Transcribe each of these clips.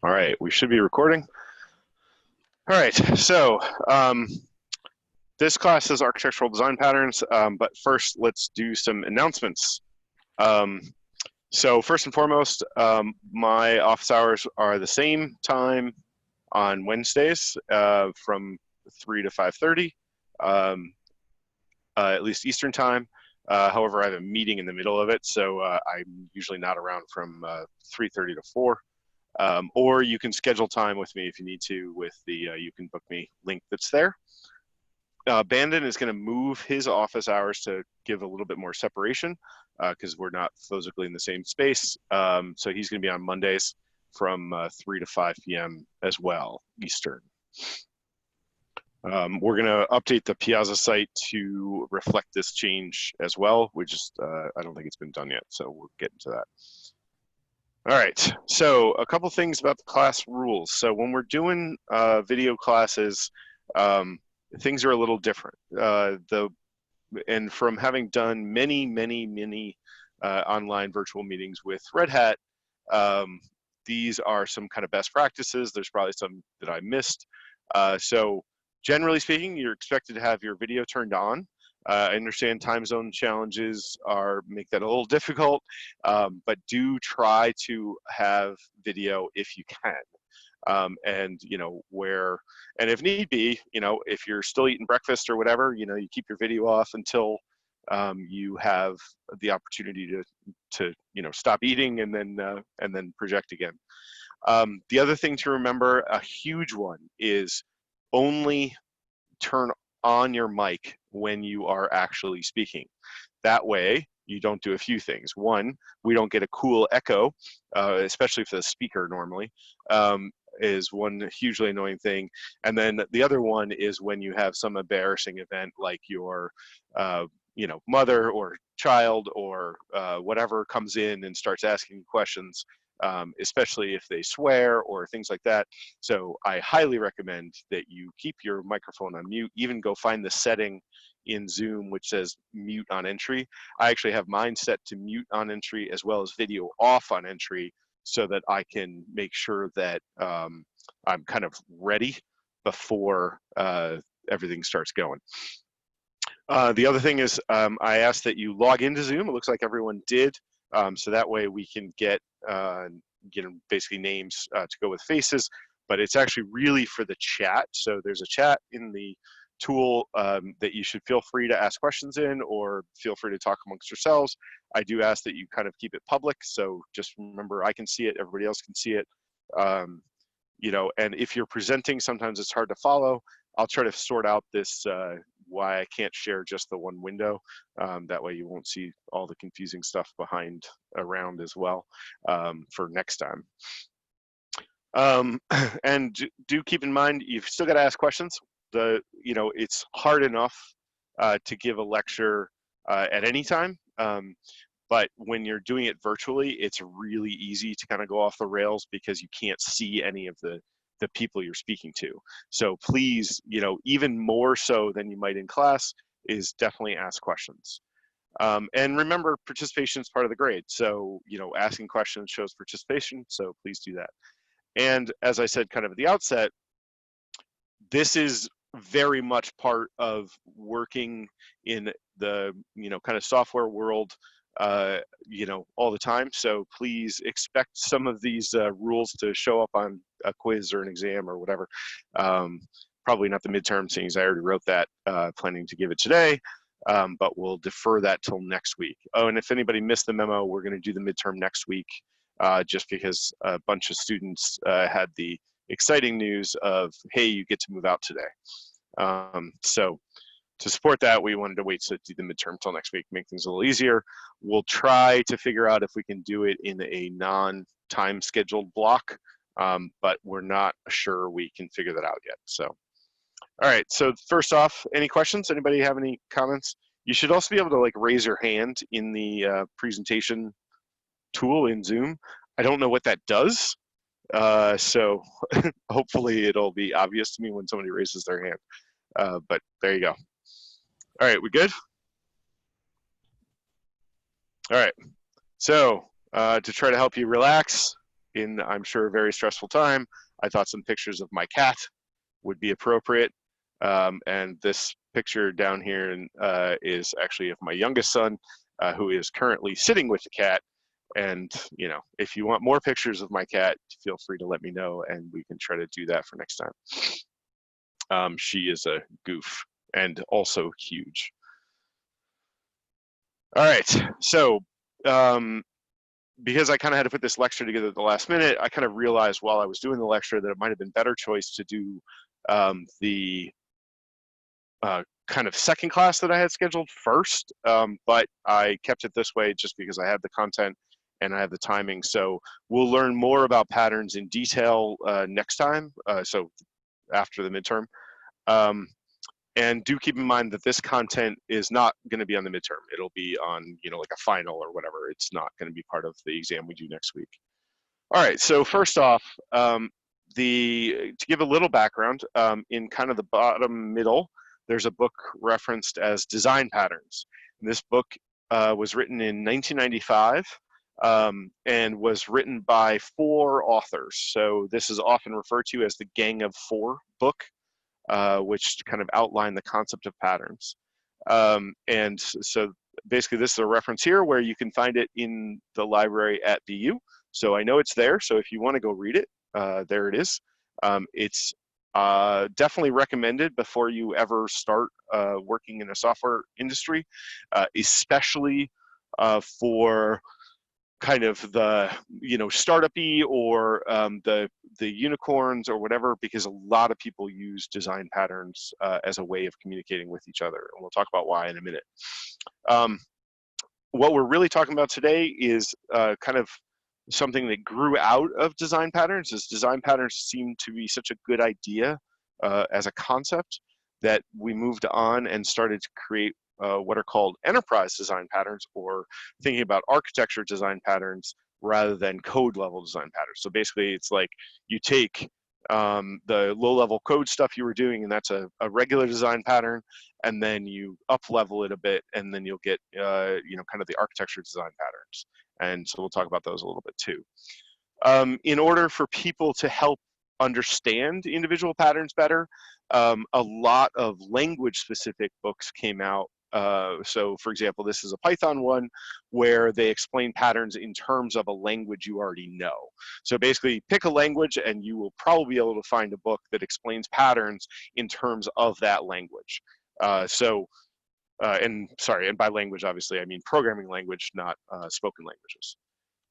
All right, we should be recording. All right, so this class is architectural design patterns, but first let's do some announcements. So first and foremost, my office hours are the same time on Wednesdays from 3 to 5:30, at least Eastern time. However, I have a meeting in the middle of it, so I'm usually not around from 3:30 to 4. Or you can schedule time with me if you need to with the you can book me link that's there. Bandon is going to move his office hours to give a little bit more separation because we're not physically in the same space. So he's going to be on Mondays from 3 to 5 p.m. as well, Eastern. We're going to update the Piazza site to reflect this change as well. I don't think it's been done yet, so we'll get into that. All right, so a couple things about the class rules. So when we're doing video classes, things are a little different. And from having done many online virtual meetings with Red Hat, these are some kind of best practices. There's probably some that I missed. So generally speaking, you're expected to have your video turned on. I understand time zone challenges make that a little difficult, but do try to have video if you can. And if need be, if you're still eating breakfast or whatever, you keep your video off until you have the opportunity to stop eating and then project again. The other thing to remember, a huge one, is only turn on your mic when you are actually speaking. That way, you don't do a few things. One, we don't get a cool echo, especially for the speaker normally, is one hugely annoying thing. And then the other one is when you have some embarrassing event like your mother or child or whatever comes in and starts asking questions, especially if they swear or things like that. So I highly recommend that you keep your microphone on mute. Even go find the setting in Zoom which says mute on entry. I actually have mine set to mute on entry as well as video off on entry so that I can make sure that I'm kind of ready before everything starts going. The other thing is I asked that you log into Zoom. It looks like everyone did. So that way we can get basically names to go with faces, but it's actually really for the chat. So there's a chat in the tool that you should feel free to ask questions in or feel free to talk amongst yourselves. I do ask that you kind of keep it public. So just remember, I can see it, everybody else can see it. And if you're presenting, sometimes it's hard to follow. I'll try to sort out this why I can't share just the one window. That way you won't see all the confusing stuff around as well for next time. And do keep in mind, you've still got to ask questions. It's hard enough to give a lecture at any time. But when you're doing it virtually, it's really easy to kind of go off the rails because you can't see any of the people you're speaking to. So please, even more so than you might in class, is definitely ask questions. And remember, participation is part of the grade. So, asking questions shows participation, so please do that. And as I said kind of at the outset, this is very much part of working in the, kind of software world all the time. So please expect some of these rules to show up on a quiz or an exam or whatever. Probably not the midterm, seeing as I already wrote that, planning to give it today, but we'll defer that till next week. Oh, and if anybody missed the memo, we're going to do the midterm next week, just because a bunch of students had the exciting news of, hey, you get to move out today. So to support that, we wanted to wait to do the midterm till next week, make things a little easier. We'll try to figure out if we can do it in a non-time scheduled block, but we're not sure we can figure that out yet. So, all right, so first off, any questions? Anybody have any comments? You should also be able to raise your hand in the presentation tool in Zoom. I don't know what that does, so hopefully it'll be obvious to me when somebody raises their hand, but there you go. All right, we good? All right, so to try to help you relax, in, I'm sure, a very stressful time, I thought some pictures of my cat would be appropriate. And this picture down here is actually of my youngest son, who is currently sitting with the cat. And, you know, if you want more pictures of my cat, feel free to let me know and we can try to do that for next time. She is a goof and also huge. All right, so because I kind of had to put this lecture together at the last minute, I kind of realized while I was doing the lecture that it might have been better choice to do the kind of second class that I had scheduled first, but I kept it this way just because I have the content and I have the timing. So we'll learn more about patterns in detail next time, so after the midterm. And do keep in mind that this content is not going to be on the midterm. It'll be on, you know, like a final or whatever. It's not going to be part of the exam we do next week. All right, so first off, to give a little background, in kind of the bottom middle, there's a book referenced as Design Patterns. And this book was written in 1995 and was written by 4 authors. So this is often referred to as the Gang of 4 book, which kind of outline the concept of patterns. And so basically this is a reference here where you can find it in the library at BU. So I know it's there, so if you want to go read it, there it is. It's definitely recommended before you ever start working in a software industry, especially for kind of the, you know, startup-y or the unicorns or whatever, because a lot of people use design patterns as a way of communicating with each other, and we'll talk about why in a minute. What we're really talking about today is kind of something that grew out of design patterns. Is design patterns seem to be such a good idea as a concept that we moved on and started to create what are called enterprise design patterns, or thinking about architecture design patterns rather than code level design patterns. So basically it's like you take the low level code stuff you were doing, and that's a regular design pattern, and then you up level it a bit, and then you'll get you know, kind of the architecture design patterns. And so we'll talk about those a little bit too. In order for people to help understand individual patterns better, a lot of language specific books came out. So for example, this is a Python one where they explain patterns in terms of a language you already know. So basically pick a language and you will probably be able to find a book that explains patterns in terms of that language. And by language, obviously, I mean programming language, not spoken languages.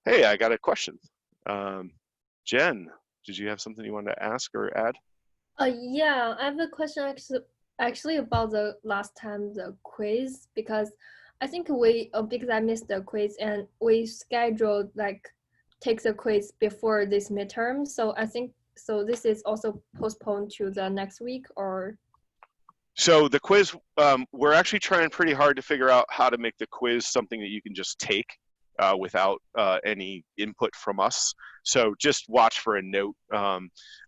Hey, I got a question. Jen, did you have something you wanted to ask or add? Yeah, I have a question actually about the last time the quiz, because I think because I missed the quiz and we scheduled like take the quiz before this midterm. So I think this is also postponed to the next week, or? So the quiz, we're actually trying pretty hard to figure out how to make the quiz something that you can just take without any input from us. So just watch for a note.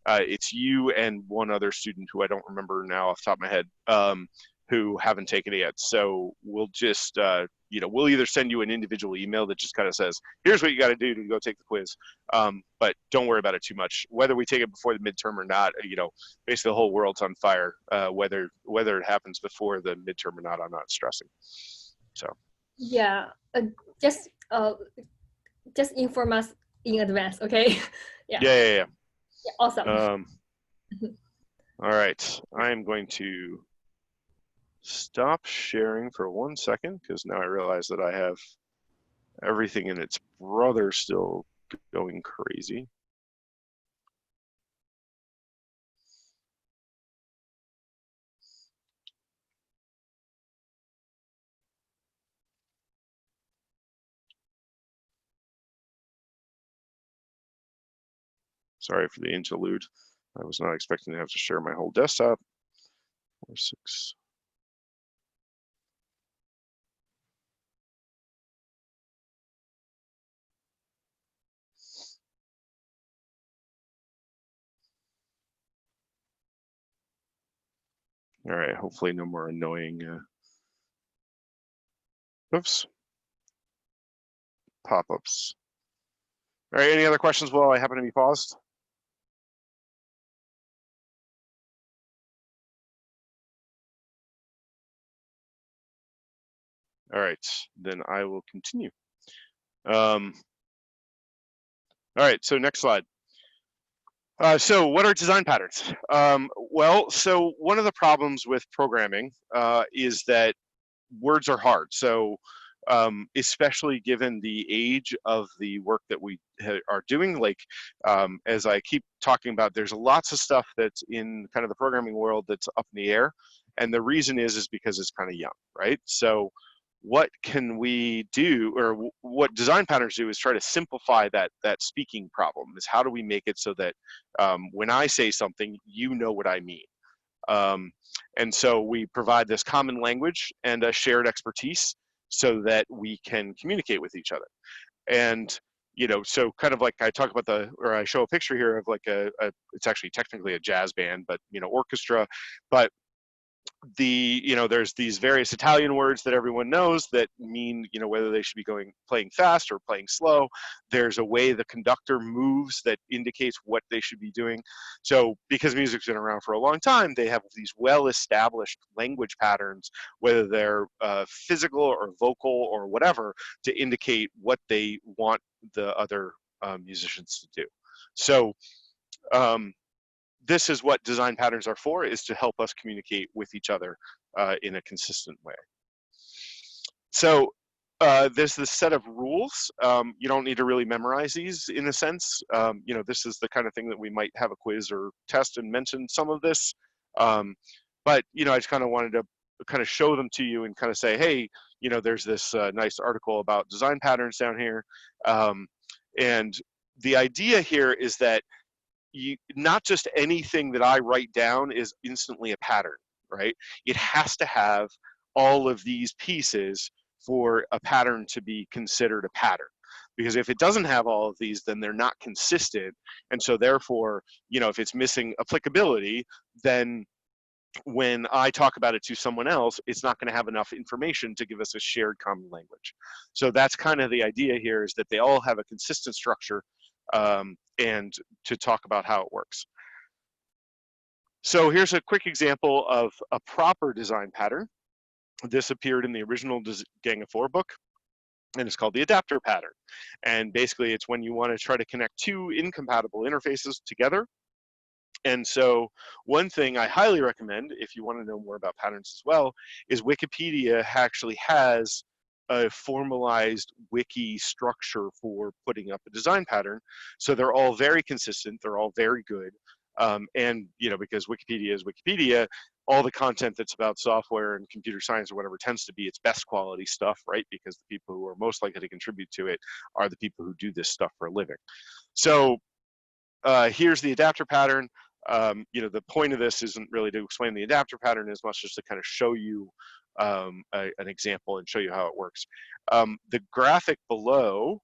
It's you and one other student who I don't remember now off the top of my head, who haven't taken it yet. So we'll just, you know, we'll either send you an individual email that just kind of says, here's what you got to do to go take the quiz. But don't worry about it too much. Whether we take it before the midterm or not, you know, basically the whole world's on fire. Whether it happens before the midterm or not, I'm not stressing. So. Yeah, just inform us in advance, okay? Yeah. Awesome. All right, I'm going to stop sharing for 1 second because now I realize that I have everything and its brother still going crazy. Sorry for the interlude. I was not expecting to have to share my whole desktop. 4, 6. All right, hopefully no more annoying oops, pop-ups. All right, any other questions while I happen to be paused? All right, then I will continue. All right, so next slide. So what are design patterns? Well, so one of the problems with programming is that words are hard. So especially given the age of the work that we are doing, like as I keep talking about, there's lots of stuff that's in kind of the programming world that's up in the air. And the reason is because it's kind of young, right? So what can we do, or what design patterns do, is try to simplify that speaking problem. Is how do we make it so that when I say something, you know what I mean. And so we provide this common language and a shared expertise so that we can communicate with each other. And so kind of like I talk about or I show a picture here of like it's actually technically a jazz band, but orchestra. But there's these various Italian words that everyone knows that mean whether they should be playing fast or playing slow. There's a way the conductor moves that indicates what they should be doing. So because music's been around for a long time, they have these well-established language patterns, whether they're physical or vocal or whatever, to indicate what they want the other musicians to do. So this is what design patterns are for, is to help us communicate with each other in a consistent way. So there's this set of rules. You don't need to really memorize these in a sense. This is the kind of thing that we might have a quiz or test and mention some of this. But I just kind of wanted to kind of show them to you and kind of say, hey, there's this nice article about design patterns down here. And the idea here is that not just anything that I write down is instantly a pattern, right? It has to have all of these pieces for a pattern to be considered a pattern. Because if it doesn't have all of these, then they're not consistent. And so therefore, if it's missing applicability, then when I talk about it to someone else, it's not going to have enough information to give us a shared common language. So that's kind of the idea here, is that they all have a consistent structure and to talk about how it works. So here's a quick example of a proper design pattern. This appeared in the original Gang of Four book, and it's called the adapter pattern. And basically it's when you want to try to connect two incompatible interfaces together. And so one thing I highly recommend, if you want to know more about patterns as well, is Wikipedia actually has a formalized wiki structure for putting up a design pattern. So they're all very consistent, they're all very good. And because Wikipedia is Wikipedia, all the content that's about software and computer science or whatever tends to be its best quality stuff, right? Because the people who are most likely to contribute to it are the people who do this stuff for a living. So here's the adapter pattern. The point of this isn't really to explain the adapter pattern as much as to kind of show you an example and show you how it works. The graphic below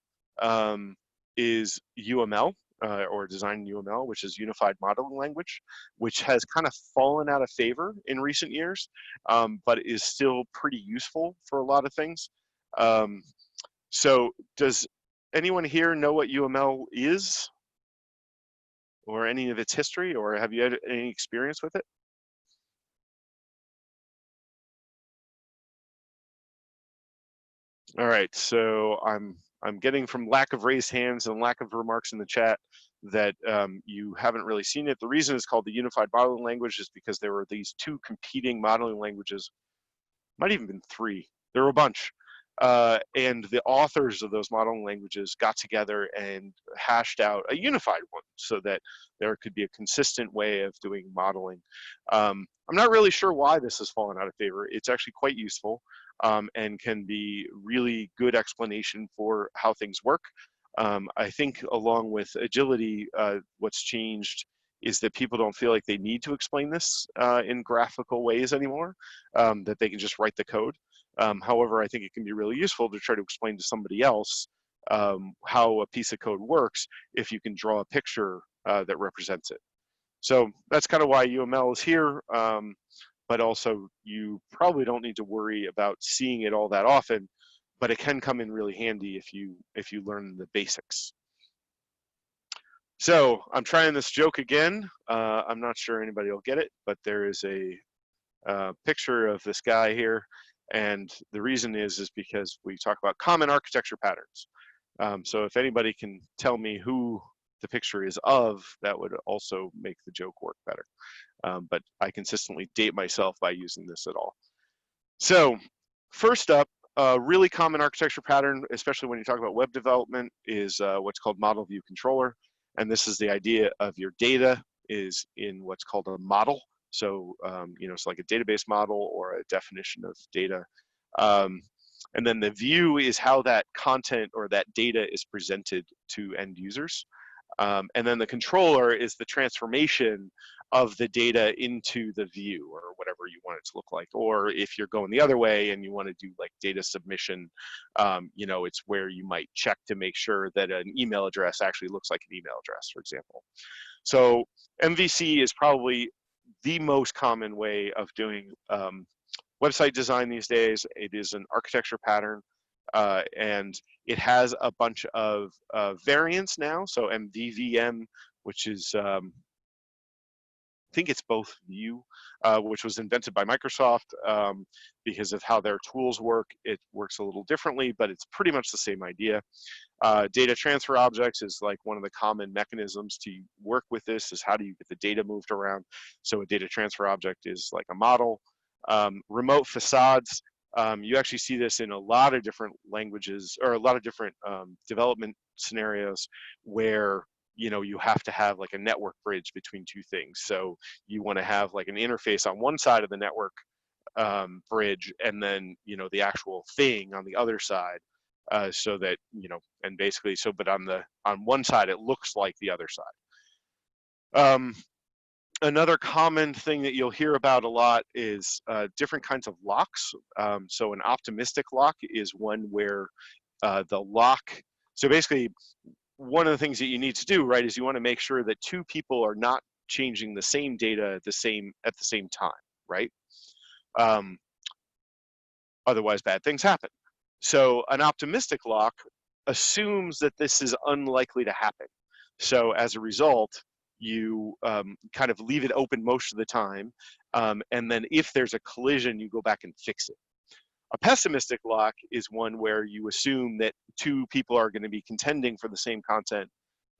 is UML, or Design UML, which is Unified Modeling Language, which has kind of fallen out of favor in recent years, but is still pretty useful for a lot of things. So does anyone here know what UML is, or any of its history, or have you had any experience with it? All right, so I'm getting from lack of raised hands and lack of remarks in the chat that you haven't really seen it. The reason it's called the Unified Modeling Language is because there were these two competing modeling languages, might even been three. There were a bunch. And the authors of those modeling languages got together and hashed out a unified one so that there could be a consistent way of doing modeling. I'm not really sure why this has fallen out of favor. It's actually quite useful and can be really good explanation for how things work. I think along with agility, what's changed is that people don't feel like they need to explain this in graphical ways anymore, that they can just write the code. However, I think it can be really useful to try to explain to somebody else how a piece of code works if you can draw a picture that represents it. So that's kind of why UML is here, but also you probably don't need to worry about seeing it all that often, but it can come in really handy if you learn the basics. So I'm trying this joke again. I'm not sure anybody will get it, but there is a picture of this guy here. And the reason is because we talk about common architecture patterns. So if anybody can tell me who the picture is of, that would also make the joke work better. But I consistently date myself by using this at all. So first up, a really common architecture pattern, especially when you talk about web development, is what's called model view controller. And this is the idea of your data is in what's called a model. So, it's like a database model or a definition of data. And then the view is how that content or that data is presented to end users. And then the controller is the transformation of the data into the view or whatever you want it to look like. Or if you're going the other way and you want to do like data submission, it's where you might check to make sure that an email address actually looks like an email address, for example. So MVC is probably the most common way of doing website design these days. It is an architecture pattern. And it has a bunch of variants now. So MVVM, which is, I think it's both view, which was invented by Microsoft because of how their tools work. It works a little differently, but it's pretty much the same idea. Data transfer objects is like one of the common mechanisms to work with this is how do you get the data moved around. So a data transfer object is like a model. Remote facades, you actually see this in a lot of different languages or a lot of different development scenarios where you have to have like a network bridge between two things. So you want to have like an interface on one side of the network bridge and then the actual thing on the other side, so that and basically but on one side it looks like the other side. Another common thing that you'll hear about a lot is different kinds of locks. So an optimistic lock is one where the lock, so basically one of the things that you need to do, right, is you want to make sure that two people are not changing the same data at the same time, right? Otherwise bad things happen. So an optimistic lock assumes that this is unlikely to happen. So as a result, you kind of leave it open most of the time. And then if there's a collision, you go back and fix it. A pessimistic lock is one where you assume that two people are going to be contending for the same content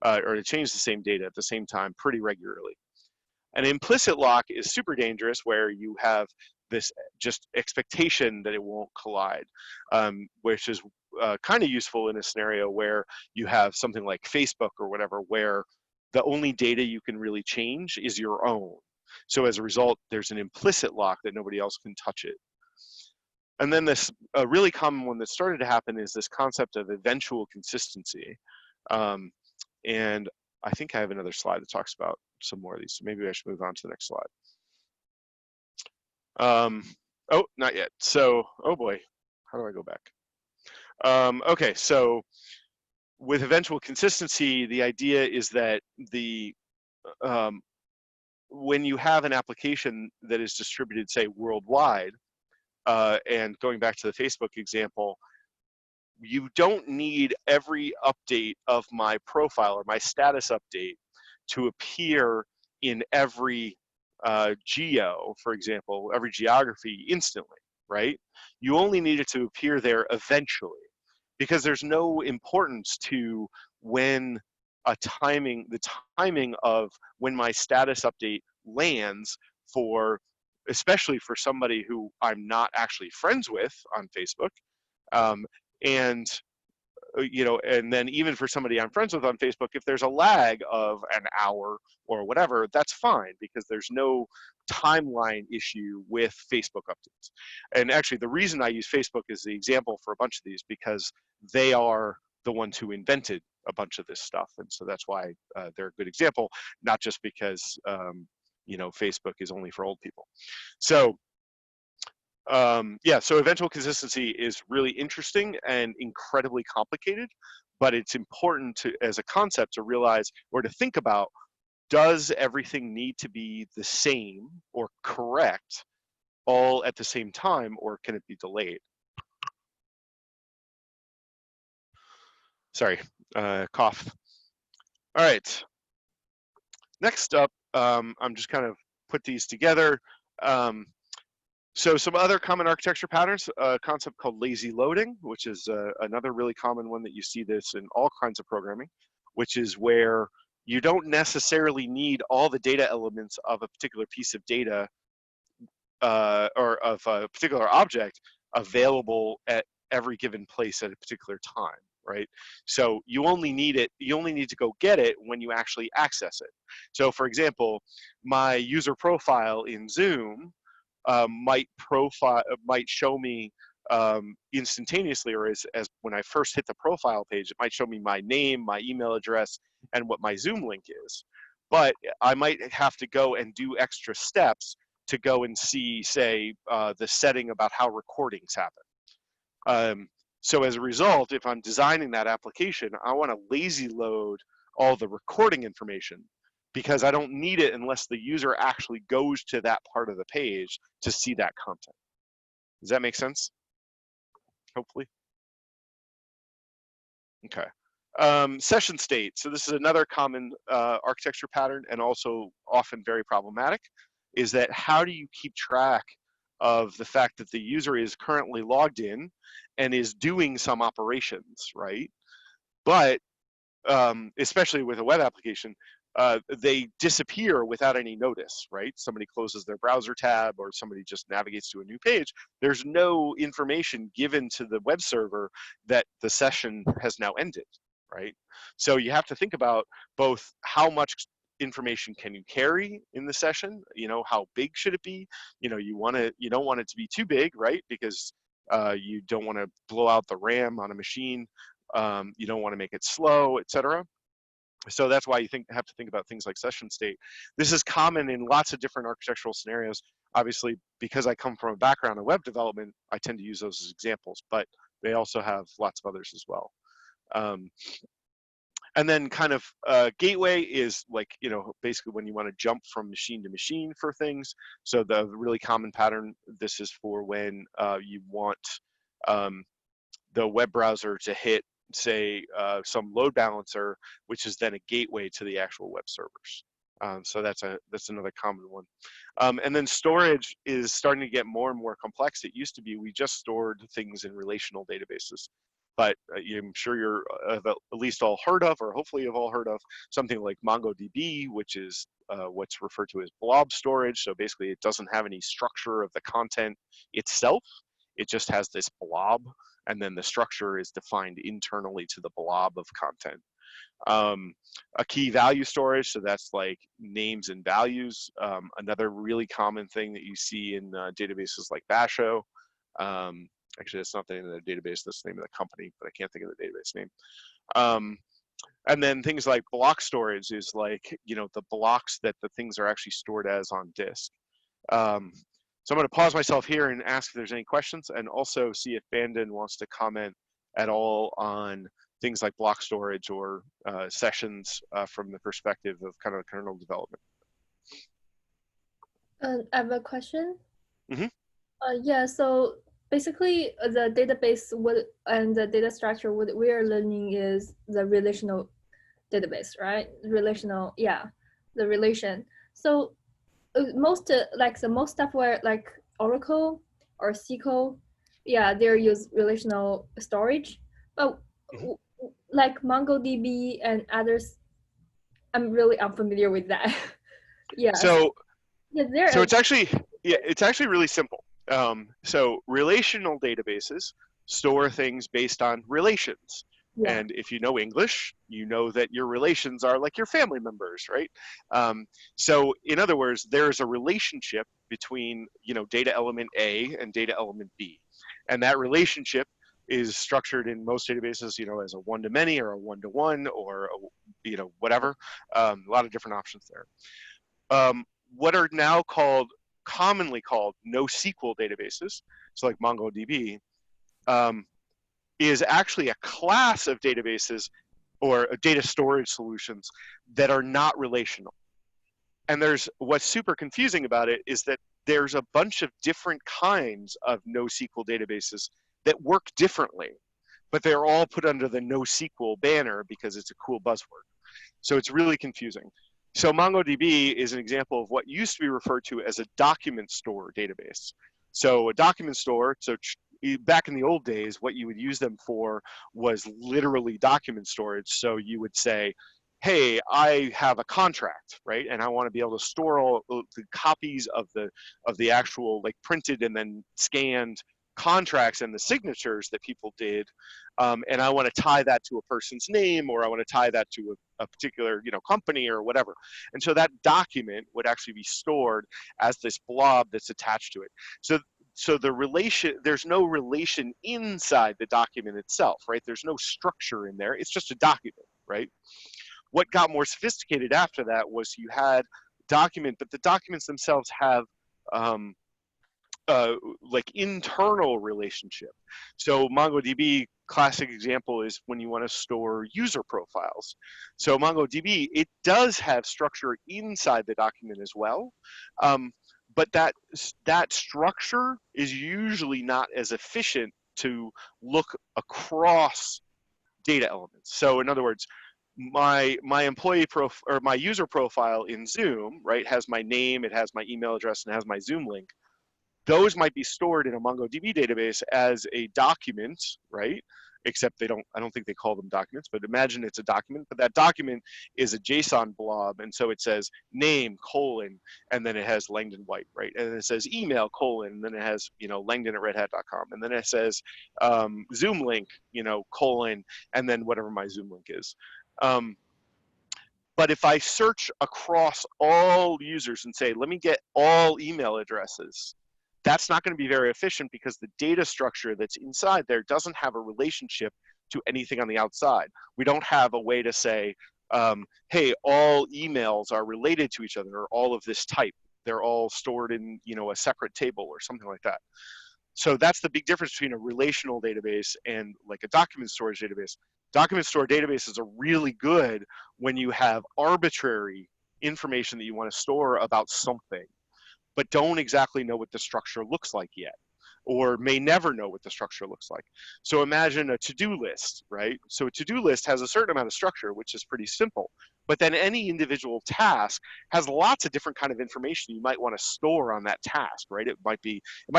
or to change the same data at the same time pretty regularly. An implicit lock is super dangerous where you have this just expectation that it won't collide, which is kind of useful in a scenario where you have something like Facebook or whatever, where the only data you can really change is your own. So as a result, there's an implicit lock that nobody else can touch it. And then this really common one that started to happen is this concept of eventual consistency. And I think I have another slide that talks about some more of these, so maybe I should move on to the next slide. Oh, not yet. So, oh boy, how do I go back? Okay, so with eventual consistency, the idea is that when you have an application that is distributed, say, worldwide, and going back to the Facebook example, you don't need every update of my profile or my status update to appear in every geo, for example, every geography instantly, right? You only need it to appear there eventually, because there's no importance to when the timing of when my status update lands for, especially for somebody who I'm not actually friends with on Facebook. And and then even for somebody I'm friends with on Facebook, if there's a lag of an hour or whatever, that's fine because there's no timeline issue with Facebook updates. And actually, the reason I use Facebook as the example for a bunch of these because they are the ones who invented a bunch of this stuff, and so that's why they're a good example, not just because Facebook is only for old people. So yeah, so eventual consistency is really interesting and incredibly complicated, but it's important to, as a concept, to realize or to think about, does everything need to be the same or correct all at the same time, or can it be delayed? Sorry, cough. All right, Next up, I'm just kind of put these together. So some other common architecture patterns, a concept called lazy loading, which is another really common one that you see this in all kinds of programming, which is where you don't necessarily need all the data elements of a particular piece of data or of a particular object available at every given place at a particular time, right? So you only need to go get it when you actually access it. So for example, my user profile in Zoom might show me instantaneously, or as when I first hit the profile page, it might show me my name, my email address, and what my Zoom link is. But I might have to go and do extra steps to go and see, say, the setting about how recordings happen. So as a result, if I'm designing that application, I want to lazy load all the recording information because I don't need it unless the user actually goes to that part of the page to see that content. Does that make sense? Hopefully. Okay. Session state. So this is another common architecture pattern and also often very problematic, is that how do you keep track of the fact that the user is currently logged in and is doing some operations, right? But especially with a web application, they disappear without any notice, right? Somebody closes their browser tab or somebody just navigates to a new page. There's no information given to the web server that the session has now ended, right? So you have to think about both how much information can you carry in the session, how big should it be? You don't want it to be too big, right? Because you don't want to blow out the RAM on a machine. You don't want to make it slow, etc. So that's why you have to think about things like session state. This is common in lots of different architectural scenarios. Obviously, because I come from a background in web development, I tend to use those as examples, but they also have lots of others as well. And then kind of gateway is like, basically when you want to jump from machine to machine for things. So the really common pattern, this is for when you want the web browser to hit, say, some load balancer, which is then a gateway to the actual web servers. So that's another common one. And then storage is starting to get more and more complex. It used to be we just stored things in relational databases, but I'm sure you're at least all heard of, or hopefully you've all heard of, something like MongoDB, which is what's referred to as blob storage. So basically it doesn't have any structure of the content itself. It just has this blob, and then the structure is defined internally to the blob of content. A key value storage, so that's like names and values. Another really common thing that you see in databases like Basho. Actually, that's not the name of the database, that's the name of the company, but I can't think of the database name. And then things like block storage is like, the blocks that the things are actually stored as on disk. So I'm going to pause myself here and ask if there's any questions, and also see if Bandon wants to comment at all on things like block storage or sessions from the perspective of kind of kernel development. I have a question. Mm-hmm. Yeah, so basically the database and the data structure what we are learning is the relational database, right? The relation. So most most software like Oracle or SQL, yeah, they use relational storage, but like MongoDB and others, I'm really unfamiliar with that. Yeah. So it's actually really simple. So relational databases store things based on relations. Yeah. And if you know English, you know that your relations are like your family members, right? So in other words, there's a relationship between, data element A and data element B. And that relationship is structured in most databases, as a one-to-many or a one-to-one or, whatever. A lot of different options there. What are now commonly called NoSQL databases, so like MongoDB, is actually a class of databases or data storage solutions that are not relational. And what's super confusing about it is that there's a bunch of different kinds of NoSQL databases that work differently, but they're all put under the NoSQL banner because it's a cool buzzword. So it's really confusing. So MongoDB is an example of what used to be referred to as a document store database. So a document store, so back in the old days, what you would use them for was literally document storage. So you would say, hey, I have a contract, right? And I want to be able to store all the copies of the actual like printed and then scanned contracts and the signatures that people did, and I want to tie that to a person's name, or I want to tie that to a particular company or whatever. And so that document would actually be stored as this blob that's attached to it. So the relation, there's no relation inside the document itself, right? There's no structure in there. It's just a document, right? What got more sophisticated after that was you had document, but the documents themselves have like internal relationship. So MongoDB classic example is when you want to store user profiles. So MongoDB, it does have structure inside the document as well, but that structure is usually not as efficient to look across data elements. So in other words, my employee or my user profile in Zoom, right, has my name, it has my email address, and it has my Zoom link. Those might be stored in a MongoDB database as a document, right? Except I don't think they call them documents, but imagine it's a document, but that document is a JSON blob. And so it says name, colon, and then it has Langdon White, right? And it says email, colon, and then it has, Langdon at redhat.com. And then it says Zoom link, colon, and then whatever my Zoom link is. But if I search across all users and say, let me get all email addresses, that's not going to be very efficient because the data structure that's inside there doesn't have a relationship to anything on the outside. We don't have a way to say, hey, all emails are related to each other, or all of this type. They're all stored in a separate table or something like that. So that's the big difference between a relational database and like a document storage database. Document store databases are really good when you have arbitrary information that you want to store about something, but don't exactly know what the structure looks like yet, or may never know what the structure looks like. So imagine a to-do list, right? So a to-do list has a certain amount of structure, which is pretty simple, but then any individual task has lots of different kind of information you might want to store on that task, right? It might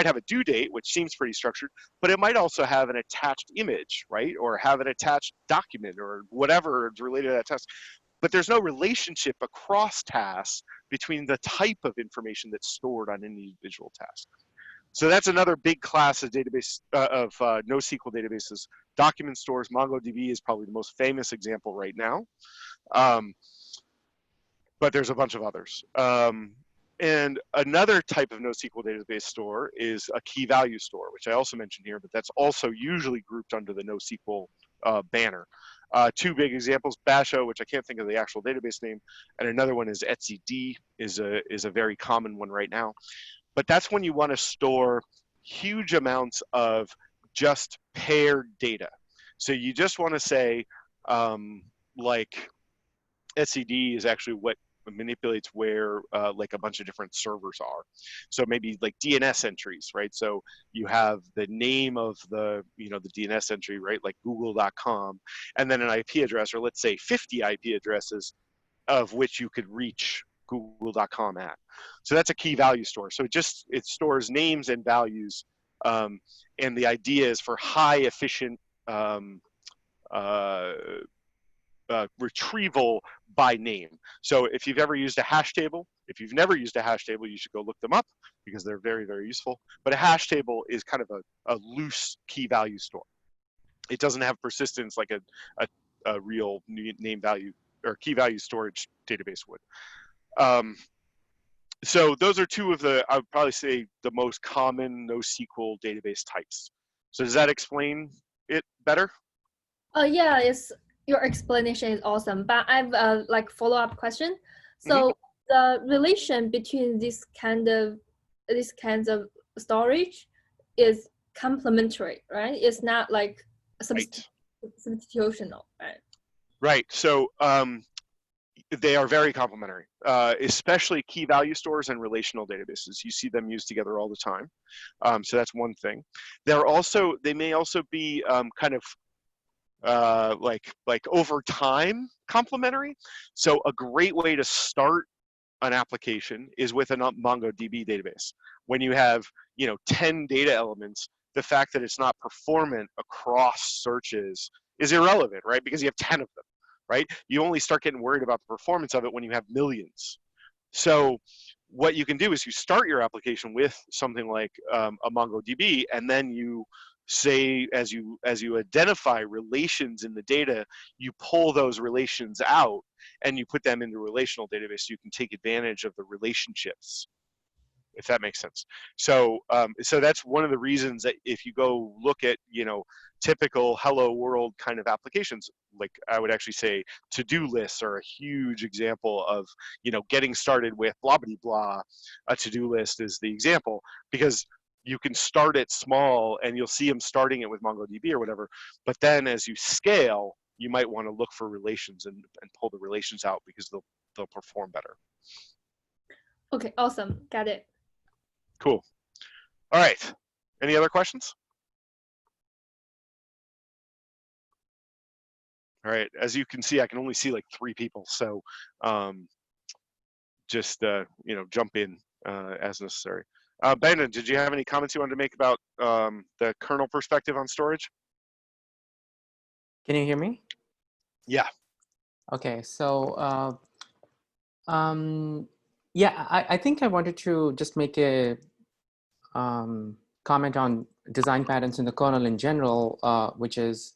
have a due date, which seems pretty structured, but it might also have an attached image, right? Or have an attached document or whatever is related to that task. But there's no relationship across tasks between the type of information that's stored on any individual task. So that's another big class of database of NoSQL databases. Document stores. MongoDB is probably the most famous example right now, but there's a bunch of others. And another type of NoSQL database store is a key value store, which I also mentioned here, but that's also usually grouped under the NoSQL banner. Two big examples: Basho, which I can't think of the actual database name, and another one is etcd, is a very common one right now. But that's when you want to store huge amounts of just paired data. So you just want to say, like, etcd is actually what manipulates where like a bunch of different servers are. So maybe like DNS entries, right? So you have the name of the the DNS entry, right? Like google.com, and then an IP address, or let's say 50 IP addresses of which you could reach google.com at. So that's a key value store. So it stores names and values, and the idea is for high efficient retrieval by name. So if you've ever used a hash table, if you've never used a hash table, you should go look them up because they're very, very useful. But a hash table is kind of a loose key value store. It doesn't have persistence like a real name value or key value storage database would. So those are two of I would probably say, the most common NoSQL database types. So does that explain it better? Yeah, your explanation is awesome, but I have a like follow-up question. So the relation between these kinds of storage is complementary, right? It's not like substitutional, right? Right. So they are very complementary, especially key value stores and relational databases. You see them used together all the time. So that's one thing. They may also be kind of like over time complementary. So a great way to start an application is with a MongoDB database. When you have 10 data elements, the fact that it's not performant across searches is irrelevant, right? Because you have 10 of them, right? You only start getting worried about the performance of it when you have millions. So what you can do is you start your application with something like a MongoDB, and then you say, as you identify relations in the data, you pull those relations out and you put them into a relational database so you can take advantage of the relationships, if that makes sense. So so that's one of the reasons that if you go look at typical hello world kind of applications, like I would actually say to-do lists are a huge example of getting started with blah blah blah. A to-do list is the example, because you can start it small and you'll see them starting it with MongoDB or whatever, but then as you scale, you might want to look for relations and pull the relations out, because they'll perform better. Okay, awesome. Got it. Cool. All right. Any other questions? All right. As you can see, I can only see like 3 people, so just jump in as necessary. Brandon, did you have any comments you wanted to make about the kernel perspective on storage? Can you hear me? Yeah. Okay. So yeah, I think I wanted to just make a comment on design patterns in the kernel in general, which is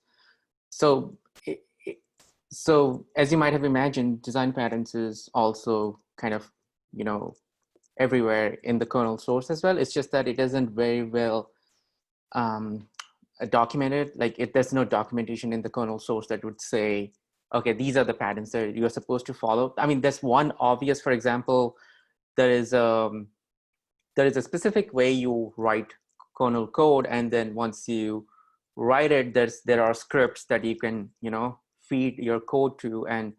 so. So as you might have imagined, design patterns is also kind of everywhere in the kernel source as well. It's just that it isn't very well documented. Like there's no documentation in the kernel source that would say, okay, these are the patterns that you're supposed to follow. I mean, there's one obvious, for example, there is a specific way you write kernel code, and then once you write it, there are scripts that you can feed your code to, and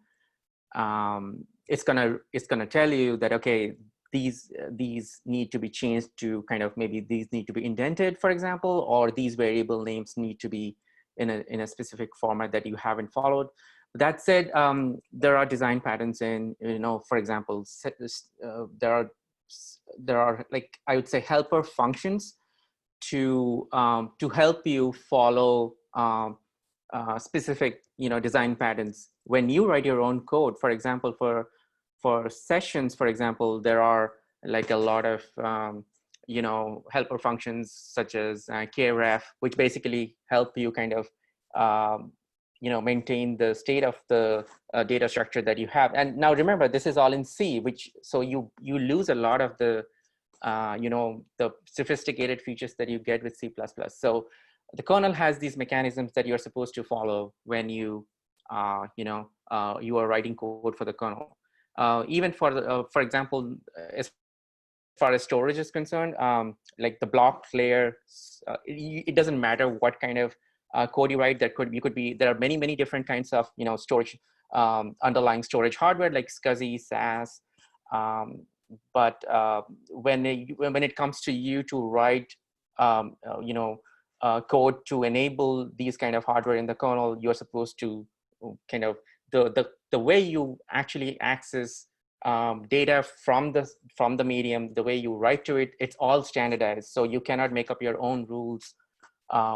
it's gonna tell you that, okay, these need to be changed to kind of, maybe these need to be indented, for example, or these variable names need to be in a specific format that you haven't followed. That said, there are design patterns in, for example, there are like, I would say, helper functions to help you follow specific design patterns when you write your own code. For example, for sessions, for example, there are like a lot of helper functions such as kref, which basically help you kind of maintain the state of the data structure that you have. And now remember, this is all in C, so you lose a lot of the the sophisticated features that you get with C++. So the kernel has these mechanisms that you're supposed to follow when you you are writing code for the kernel. Even for example, as far as storage is concerned, like the block layer, it doesn't matter what kind of code you write. There are many different kinds of storage, underlying storage hardware like SCSI, SAS. But when it comes to you to write code to enable these kind of hardware in the kernel, you're supposed to kind of, the way you actually access data from the medium, the way you write to it, it's all standardized. So you cannot make up your own rules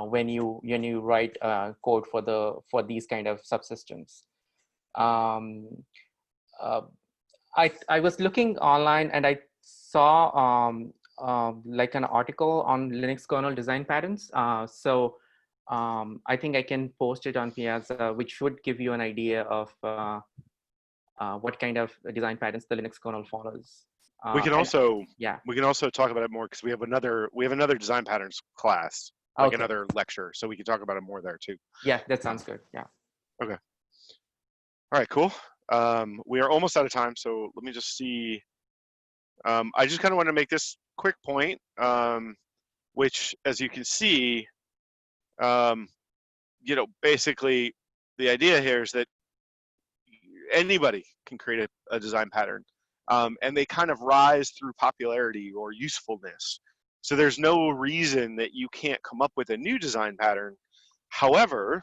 when you write code for these kind of subsystems. I was looking online and I saw like an article on Linux kernel design patterns. So I think I can post it on Piazza, which would give you an idea of what kind of design patterns the Linux kernel follows. We can also we can also talk about it more, because we have another design patterns class, like another lecture, so we can talk about it more there too. Yeah, that sounds good. Yeah. Okay. All right, cool. We are almost out of time, so let me just see. I just kind of want to make this quick point, which, as you can see, basically the idea here is that anybody can create a design pattern, and they kind of rise through popularity or usefulness. So there's no reason that you can't come up with a new design pattern. However,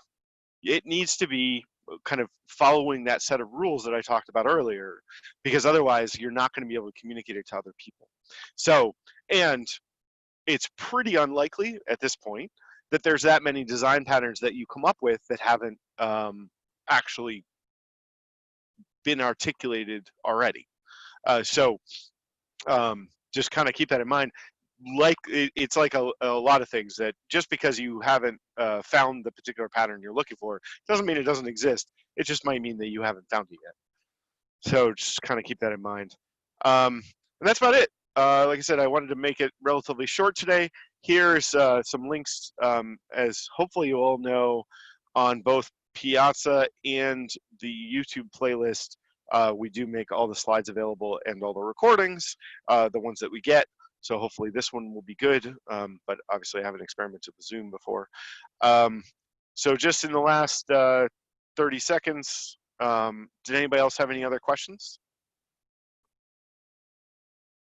it needs to be kind of following that set of rules that I talked about earlier, because otherwise you're not going to be able to communicate it to other people. So, and it's pretty unlikely at this point that there's that many design patterns that you come up with that haven't actually been articulated already. So just kind of keep that in mind. Like it's like a lot of things, that just because you haven't found the particular pattern you're looking for doesn't mean it doesn't exist. It just might mean that you haven't found it yet. So just kind of keep that in mind. And that's about it. Like I said, I wanted to make it relatively short today. Here's some links, as hopefully you all know, on both Piazza and the YouTube playlist. We do make all the slides available and all the recordings, the ones that we get. So hopefully this one will be good, but obviously I haven't experimented with Zoom before. So just in the last 30 seconds, did anybody else have any other questions?